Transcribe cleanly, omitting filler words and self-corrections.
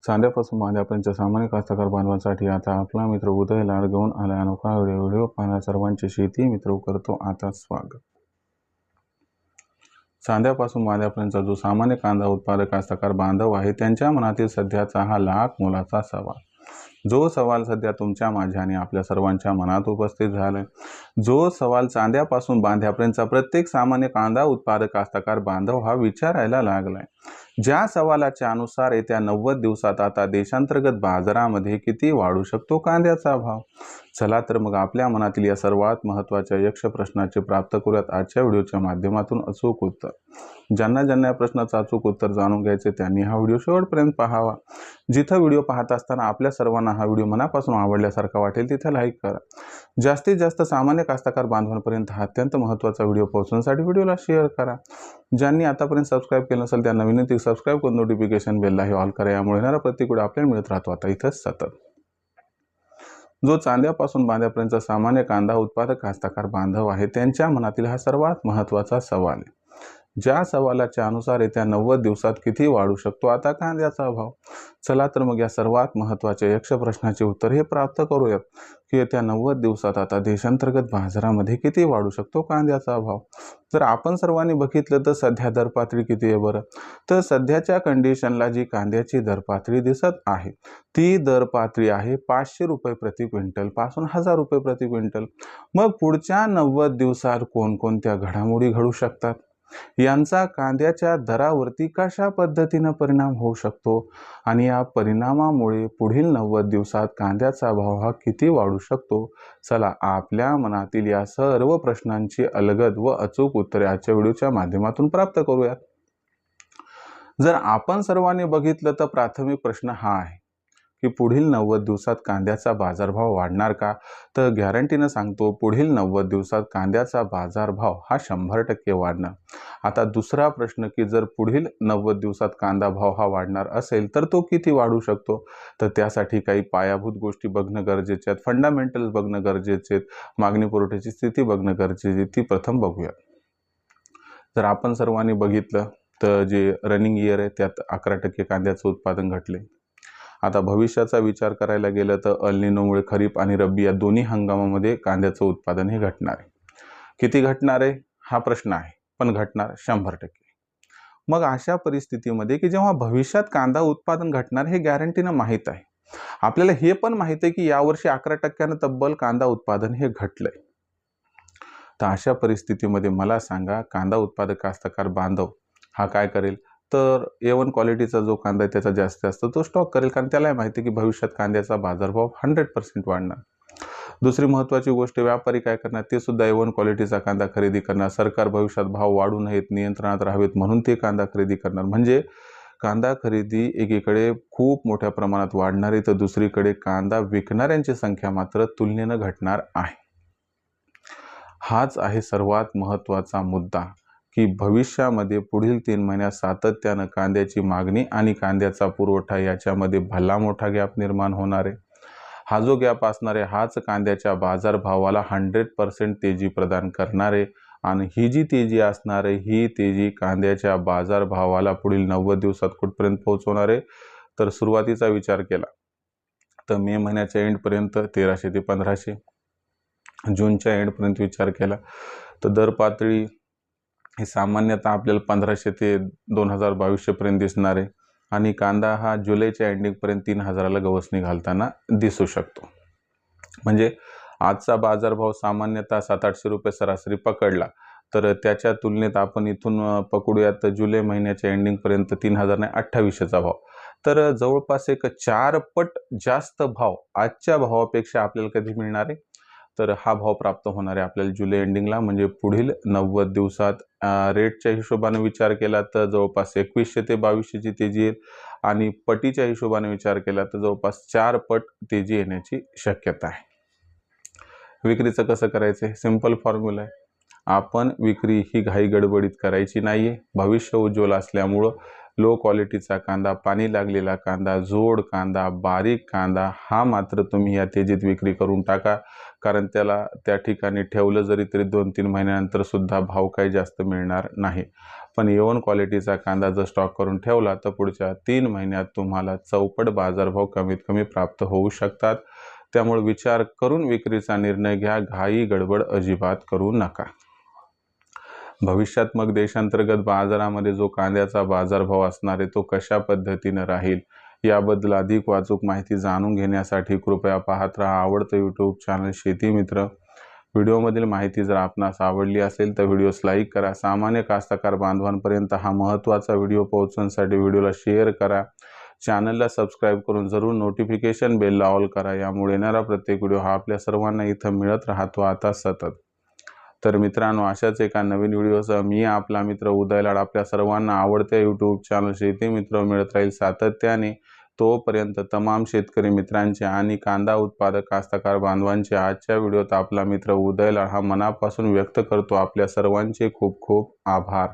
चांद्यापासून बांध्यापर्यंत सामान्य कास्तकार बांधवांसाठी आता आपला मित्र उदय लाड घेऊन आला अनोखा व्हिडिओ पाहण्या सर्वांचे शेती मित्र करतो आता स्वागत। चांद्यापासून बांध्यापर्यंतचा जो सामान्य कांदा उत्पादक कास्तकार बांधव आहे त्यांच्या मनातील सध्याचा हा लाख मोलाचा सवाल, जो सवाल सध्या तुमच्या माझ्या आणि आपल्या सर्वांच्या मनात उपस्थित झालाय, जो सवाल चांद्यापासून बांध्यापर्यंतचा प्रत्येक सामान्य कांदा उत्पादक कास्तकार बांधव हा विचारायला लागलाय। ज्या सवालाच्या अनुसार येत्या 90 दिवसात आता देशांतर्गत बाजारामध्ये किती वाढू शकतो कांद्याचा भाव। चला तर मग आपल्या मनातील या सर्वात महत्त्वाच्या यक्ष प्रश्नाचे प्राप्त करूयात आजच्या व्हिडिओच्या माध्यमातून अचूक उत्तर। ज्यांना या प्रश्नाचं अचूक उत्तर जाणून घ्यायचे त्यांनी हा व्हिडिओ शेवटपर्यंत पाहावा। जिथं व्हिडिओ पाहत असताना आपल्या सर्वांना हा व्हिडिओ मनापासून आवडल्यासारखा वाटेल तिथे लाईक करा। जास्तीत जास्त सामान्य कास्तकार बांधवांपर्यंत हा अत्यंत महत्त्वाचा व्हिडिओ पोहोचवण्यासाठी व्हिडिओला शेअर करा। ज्यांनी आतापर्यंत सबस्क्राईब केलं नसेल त्यांना विनंती सबस्क्राईब करून नोटिफिकेशन बेलला ही ऑल करा, यामुळे येणारा प्रत्येक व्हिडिओ आपल्याला मिळत राहतो आता इथंच सतत। जो चांद्यापासून बांध्यापर्यंतचा सामान्य कांदा उत्पादक कास्तकार बांधव आहे त्यांच्या मनातील हा सर्वात महत्त्वाचा सवाल आहे। ज्या सवालाच्या अनुसार येत्या 90 दिवसात किती वाढू शकतो आता कांद्याचा भाव। चला तर मग या सर्वात महत्त्वाच्या यक्ष प्रश्नाचे उत्तर हे प्राप्त करूयात की येत्या 90 दिवसात आता देशांतर्गत बाजारामध्ये किती वाढू शकतो कांद्याचा भाव। जर आपण सर्वांनी बघितलं तर सध्या दरपातळी किती आहे बरं, तर सध्याच्या कंडिशनला जी कांद्याची दरपातळी दिसत आहे ती दरपातळी आहे 500 रुपये प्रति क्विंटल पासून 1000 रुपये प्रति क्विंटल। मग पुढच्या 90 दिवसात कोणकोणत्या घडामोडी घडू शकतात, यांचा कांद्याच्या दरावरती कशा पद्धतीने परिणाम होऊ शकतो आणि या परिणामामुळे पुढील 90 दिवसात कांद्याचा भाव हा किती वाढू शकतो। चला आपल्या मनातील या सर्व प्रश्नांची अलगद व अचूक उत्तरे आजच्या व्हिडिओच्या माध्यमातून प्राप्त करूयात। जर आपण सर्वांनी बघितलं तर प्राथमिक प्रश्न हा आहे की पुढील 90 दिवसात कांद्याचा बाजारभाव वाढणार का, तर गॅरंटीनं सांगतो पुढील 90 दिवसात कांद्याचा बाजारभाव हा 100% वाढणार। आता दुसरा प्रश्न की जर पुढील 90 दिवसात कांदा भाव हा वाढणार असेल तर तो किती वाढू शकतो, तर त्यासाठी काही पायाभूत गोष्टी बघणं गरजेचे आहेत, फंडामेंटल्स बघणं गरजेचे आहेत, मागणी पुरवठ्याची स्थिती बघणं गरजेची, ती प्रथम बघूया। जर आपण सर्वांनी बघितलं तर जे रनिंग इयर आहे त्यात 11% कांद्याचं उत्पादन घटले। आता भविष्याचा विचार करायला गेलं तर अल निनोमुळे खरीप आणि रब्बी या दोन्ही हंगामामध्ये कांद्याचं उत्पादन हे घटणार आहे। किती घटणार आहे हा प्रश्न आहे, पण घटणार 100%। मग अशा परिस्थितीमध्ये की जेव्हा भविष्यात कांदा उत्पादन घटणार हे गॅरंटीनं माहीत आहे, आपल्याला हे पण माहीत आहे की यावर्षी 11% तब्बल कांदा उत्पादन हे घटलंय। तर अशा परिस्थितीमध्ये मला सांगा कांदा उत्पादक कास्तकार बांधव हा काय करेल, तर A1 क्वालिटीचा जो कांदा आहे त्याचा जास्त असतो तो स्टॉक करेल, कारण त्याला माहिती आहे की भविष्यात कांद्याचा बाजारभाव 100% वाढणार। दुसरी महत्त्वाची गोष्ट, व्यापारी काय करणार, ते सुद्धा A1 क्वालिटीचा कांदा खरेदी करणार। सरकार भविष्यात भाव वाढू नयेत, नियंत्रणात राहावेत म्हणून ते कांदा खरेदी करणार। म्हणजे कांदा खरेदी एकीकडे खूप मोठ्या प्रमाणात वाढणार आहे तर दुसरीकडे कांदा विकणाऱ्यांची संख्या मात्र तुलनेनं घटणार आहे। हाच आहे सर्वात महत्त्वाचा मुद्दा की भविष्यामध्ये पुढील 3 महिन्यात सातत्यानं कांद्याची मागणी आणि कांद्याचा पुरवठा याच्यामध्ये भला मोठा गॅप निर्माण होणार आहे। हा जो गॅप असणार आहे हाच कांद्याच्या बाजारभावाला 100% तेजी प्रदान करणार आहे आणि ही जी तेजी असणार आहे ही तेजी कांद्याच्या बाजारभावाला पुढील 90 दिवसात कुठपर्यंत पोहोचवणार आहे, तर सुरुवातीचा विचार केला तर मे महिन्याच्या एंडपर्यंत 1300 ते 1500, जूनच्या एंडपर्यंत विचार केला तर दर पातळी हे सामान्यतः आपल्याला 1500 ते 2200 पर्यंत दिसणार आहे आणि कांदा हा जुलैच्या एंडिंगपर्यंत 3000ला गवसणी घालताना दिसू शकतो। म्हणजे आजचा बाजारभाव सामान्यतः 700-800 रुपये सरासरी पकडला तर त्याच्या तुलनेत आपण इथून पकडूयात जुलै महिन्याच्या एंडिंगपर्यंत 3000 नाही 2800चा भाव, तर जवळपास एक 4 पट जास्त भाव आजच्या भावापेक्षा आपल्याला कधी मिळणार आहे, तर हा भाव प्राप्त होणार आहे आपल्याला जुलै एंडिंगला। म्हणजे पुढील 90 दिवसात रेटच्या हिशोबाने विचार केला तर जवळपास 2100 ते 2200ची तेजी येईल आणि पटीच्या हिशोबाने विचार केला तर जवळपास 4 पट तेजी येण्याची शक्यता आहे। विक्रीचं कसं करायचं, सिंपल फॉर्म्युला आहे, आपण विक्री ही घाई गडबडीत करायची नाहीये। भविष्य उज्ज्वल असल्यामुळं लो क्वालिटीचा कांदा, पाणी लागलेला कांदा, जोड कांदा, बारीक कांदा हा मात्र तुम्ही या तेजीत विक्री करून टाका, कारण त्याला त्या ठिकाणी ठेवलं जरी तरी 2-3 महिन्यानंतर सुद्धा भाव काही जास्त मिळणार नाही। पण A1 क्वालिटीचा कांदा जर स्टॉक करून ठेवला तर पुढच्या 3 महिन्यात तुम्हाला चौपट बाजारभाव कमीत कमी प्राप्त होऊ शकतात। त्यामुळे विचार करून विक्रीचा निर्णय घ्या, घाई गडबड अजिबात करू नका। भविष्यात मग देशांतर्गत बाजारामध्ये जो कांद्याचा बाजारभाव असणार आहे तो कशा पद्धतीने राहील याबद्दल अधिक वाचूक माहिती जाणून घेण्यासाठी कृपया पाहत राहा आवडतं यूट्यूब चॅनल शेती मित्र। व्हिडिओमधील माहिती जर आपणास आवडली असेल तर व्हिडिओस लाईक करा। सामान्य कास्तकार बांधवांपर्यंत हा महत्त्वाचा व्हिडिओ पोहोचवण्यासाठी व्हिडिओला शेअर करा। चॅनलला सबस्क्राईब करून जरूर नोटिफिकेशन बेलला ऑल करा। यामुळे येणारा प्रत्येक व्हिडिओ हा आपल्या सर्वांना इथं मिळत राहतो आता सतत। तर मित्रांनो, अशाच एका नवीन व्हिडिओसह मी आपला मित्र उदय लाड आपल्या सर्वांना आवडत्या यूट्यूब चॅनल शेती मित्र मिळत राहील सातत्याने। तोपर्यंत तमाम शेतकरी मित्रांचे आणि कांदा उत्पादक कास्तकार बांधवांचे आजच्या व्हिडिओत आपला मित्र उदय लाड हा मनापासून व्यक्त करतो आपल्या सर्वांचे खूप खूप आभार।